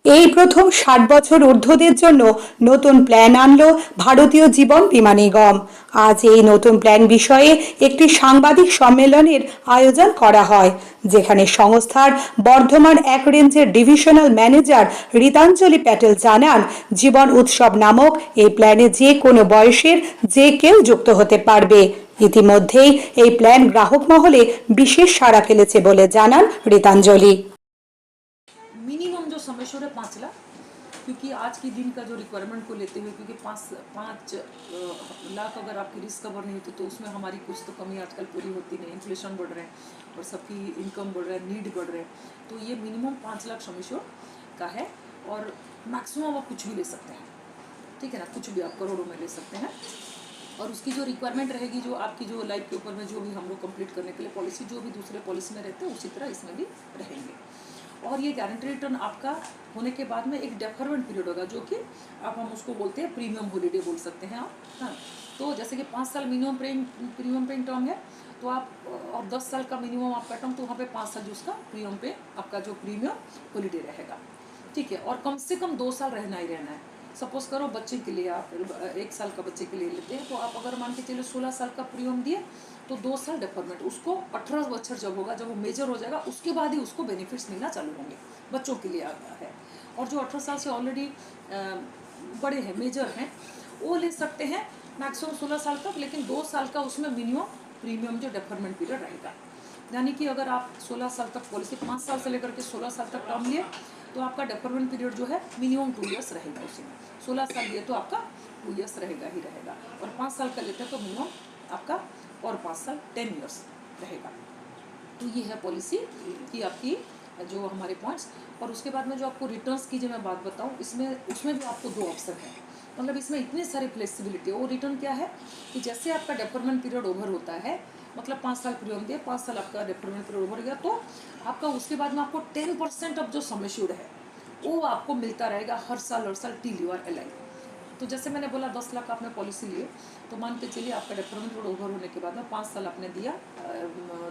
এই প্রথম ৬০ বছর ঊর্ধ্বদের জন্য নতুন প্ল্যান আনলো ভারতীয় জীবন বীমা নিগম। আজ এই নতুন প্ল্যান বিষয়ে একটি সাংবাদিক সম্মেলনের আয়োজন করা হয়, যেখানে সংস্থার বর্ধমান এক রেঞ্জের ডিভিশনাল ম্যানেজার রীতাঞ্জলি প্যাটেল জানান, জীবন উৎসব নামক এই প্ল্যানে যে কোনো বয়সের যে কেউ যুক্ত হতে পারবে। ইতিমধ্যেই এই প্ল্যান গ্রাহক মহলে বিশেষ সাড়া ফেলেছে বলে জানান রীতাঞ্জলি। मिनिमम जो समय है 5 लाख, क्योंकि आज के दिन का जो रिक्वायरमेंट को लेते हुए, क्योंकि 5 लाख अगर आपकी रिस्क कवर नहीं होती तो उसमें हमारी कुछ तो कमी आजकल पूरी होती नहीं। इन्फ्लेशन बढ़ रहे हैं और सबकी इनकम बढ़ रहा है, नीड बढ़ रहे हैं, तो ये मिनिमम 5 लाख समय का है। और मैक्सिमम आप कुछ भी ले सकते हैं, ठीक है ना, कुछ भी आप करोड़ों में ले सकते हैं। और उसकी जो रिक्वायरमेंट रहेगी, जो आपकी जो लाइफ के ऊपर में जो भी हम लोग कंप्लीट करने के लिए पॉलिसी जो भी दूसरे पॉलिसी में रहते हैं उसी तरह इसमें भी रहेंगे। और ये गारंटी रिटर्न आपका होने के बाद में एक डेफरमेंट पीरियड होगा, जो कि अब हम उसको बोलते हैं प्रीमियम हॉलीडे बोल सकते हैं आप, हाँ। तो जैसे कि 5 साल मिनिमम प्रीमियम पेइंग टर्म है, तो आप और 10 साल का मिनिमम आपका टर्म, तो वहाँ पे 5 साल जो उसका प्रीमियम पे आपका जो प्रीमियम हॉलीडे रहेगा, ठीक है। और कम से कम 2 साल रहना ही रहना है। सपोज करो बच्चे के लिए आप 1 साल का बच्चे के लिए लेते हैं, तो आप अगर मान के चलो 16 साल का प्रीमियम दिए तो 2 साल डेफरमेंट, उसको 18 बच्चर जब होगा, जब वो मेजर हो जाएगा, उसके बाद ही उसको बेनिफिट्स मिलना चालू होंगे। बच्चों के लिए आता है। और जो 18 साल से ऑलरेडी बड़े हैं, मेजर हैं, वो ले सकते हैं मैक्सिमम 16 साल तक, लेकिन 2 साल का उसमें मिनिमम प्रीमियम जो डेफरमेंट पीरियड रहेगा। यानी कि अगर आप 16 साल तक पॉलिसी 5 साल से लेकर के 16 साल तक टर्म लिए तो आपका डेफरमेंट पीरियड जो है मिनिमम 2 ईयर्स रहेगा उसी में। 16 साल लिए तो आपका 2 ईयर्स रहेगा ही रहेगा, और 5 साल का लेते हैं तो मिनिमम आपका और 5 साल 10 ईयर्स रहेगा। तो ये है पॉलिसी की आपकी जो हमारे पॉइंट्स। और उसके बाद में जो आपको रिटर्न्स की जो मैं बात बताऊँ, उसमें भी आपको 2 ऑप्शन है। मतलब इसमें इतनी सारी फ्लेक्सिबिलिटी है। वो रिटर्न क्या है कि जैसे आपका डेफरमेंट पीरियड ओवर होता है, मतलब 5 साल प्रीमियम दिए, 5 साल आपका डेफरमेंट पीरियड ओवर गया, तो आपका उसके बाद में आपको 10% ऑफ जो समेश्योर्ड है वो आपको मिलता रहेगा हर साल टिल यू आर अलाइव। तो जैसे मैंने बोला 10 लाख आपने पॉलिसी लिए, तो मान के चलिए आपका डेफरमेंट पीरियड ओवर होने के बाद में 5 साल आपने दिया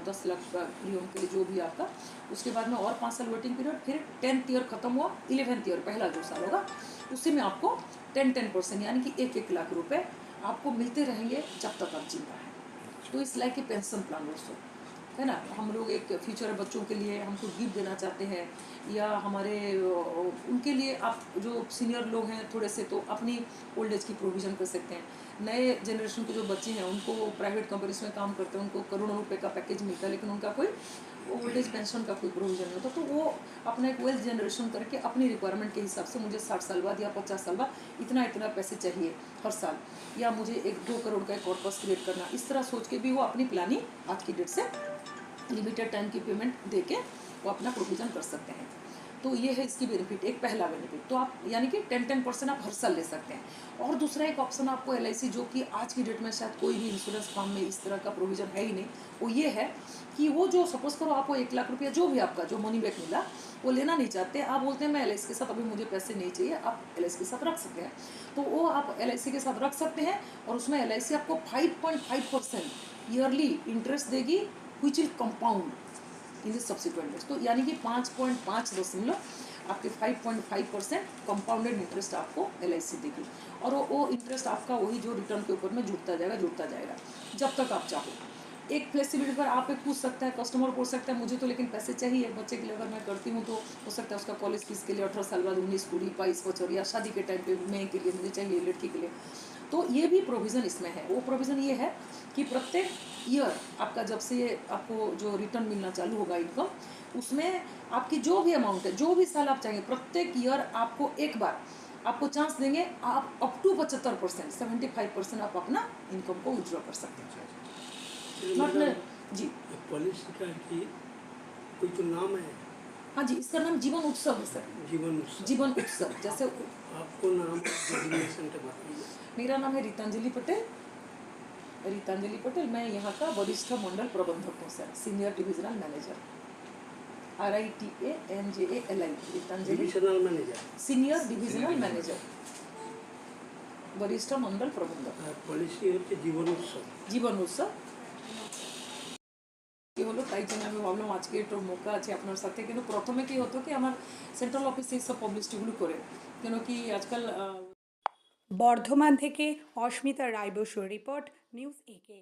10 लाख प्रीमियम के लिए जो भी आपका, उसके बाद में और 5 साल वेटिंग पीरियड, फिर 10th ईयर खत्म हुआ, 11th ईयर पहला जो साल होगा उसी में आपको 10% यानी कि 1-1 लाख रुपए आपको मिलते रहेंगे जब तक आप जिंदा हैं। तो इस लाइक के पेंशन प्लान दोस्तों, है ना। हम लोग एक फ्यूचर बच्चों के लिए हमको गिफ्ट देना चाहते हैं, या हमारे उनके लिए आप जो सीनियर लोग हैं थोड़े से, तो अपनी ओल्ड एज की प्रोविज़न कर सकते हैं। नए जनरेशन के जो बच्चे हैं उनको प्राइवेट कंपनीज में काम करते हैं, उनको करोड़ों रुपए का पैकेज मिलता है, लेकिन उनका कोई ओल्ड एज पेंशन का कोई प्रोविज़न नहीं होता। तो वो अपना एक वेल्थ जनरेशन करके अपनी रिक्वायरमेंट के हिसाब से, मुझे 60 साल बाद या 50 साल बाद इतना पैसे चाहिए हर साल, या मुझे 1-2 करोड़ का एक कॉर्पस क्रिएट करना, इस तरह सोच के भी वो अपनी प्लानिंग आज की डेट से लिमिटेड टाइम की पेमेंट दे के वो अपना प्रोविज़न कर सकते हैं। तो ये है इसकी बेनिफिट, एक पहला बेनिफिट। तो आप यानी कि 10% आप हर साल ले सकते हैं। और दूसरा एक ऑप्शन आपको LIC, जो कि आज की डेट में शायद कोई भी इंश्योरेंस फर्म में इस तरह का प्रोविज़न है ही नहीं, वो ये है कि वो जो सपोज करो आपको 1 लाख रुपया जो भी आपका जो मनी बैक मिला वो लेना नहीं चाहते, आप बोलते हैं मैं LIC के साथ अभी मुझे पैसे नहीं चाहिए, आप LIC के साथ रख सकते हैं। तो वो आप LIC के साथ रख सकते हैं, और उसमें LIC आपको 5.5% ईयरली इंटरेस्ट देगी, which will compound in the subsequent days. तो यानी कि 5.5 आपके 5.5% कंपाउंडेड इंटरेस्ट आपको LIC देगी, और वो इंटरेस्ट आपका वही जो रिटर्न के ऊपर में जुड़ता जाएगा जब तक आप चाहो। एक फ्लेक्सिबिलिटी पर आप एक पूछ सकता है, कस्टमर पूछ सकता है मुझे तो लेकिन पैसे चाहिए बच्चे के लिए, अगर मैं करती हूँ तो हो सकता है उसका कॉलेज फीस के लिए 18 साल बाद 19, 20, 22 बच्चों, या शादी के टाइम पे मैं के लिए मुझे चाहिए, लड़की के लिए। तो ये भी प्रोविज़न इसमें है। वो प्रोविज़न ये है कि प्रत्येक ईयर आपका जब से आपको जो रिटर्न मिलना चालू होगा इनकम, उसमें आपकी जो भी अमाउंट है, जो भी साल आप चाहेंगे, प्रत्येक ईयर आपको एक बार आपको चांस देंगे, आप अप टू 75%, 75% आप अपना इनकम को विड्रॉ कर सकते हैं। जी पॉलिसी का कि कोई तो नाम है? हाँ जी, इसका नाम जीवन उत्सव है सर। जीवन उत्सव जैसे आपको नाम डेजिग्नेशन का बताइए। मेरा नाम है रीतांजलि पटेल। मैं यहाँ का वरिष्ठ मंडल प्रबंधक हूँ sir, senior divisional manager, RITANJALI Ritanjali, divisional manager, senior divisional manager, वरिष्ठ मंडल प्रबंधक। पॉलिसी होती जीवन उत्सव। ये हलो তাই জন্য আমি ভাবলাম আজকে একটু মৌকা আছে আপনার সাথে। কিন্তু প্রথমে কি হতো কি আমার সেন্ট্রাল অফিসে সব পাবলিসিটিগুলো করে, কেন কি আজকাল বর্ধমান থেকে অস্মিতা রায় বসুর রিপোর্ট, নিউজ একে।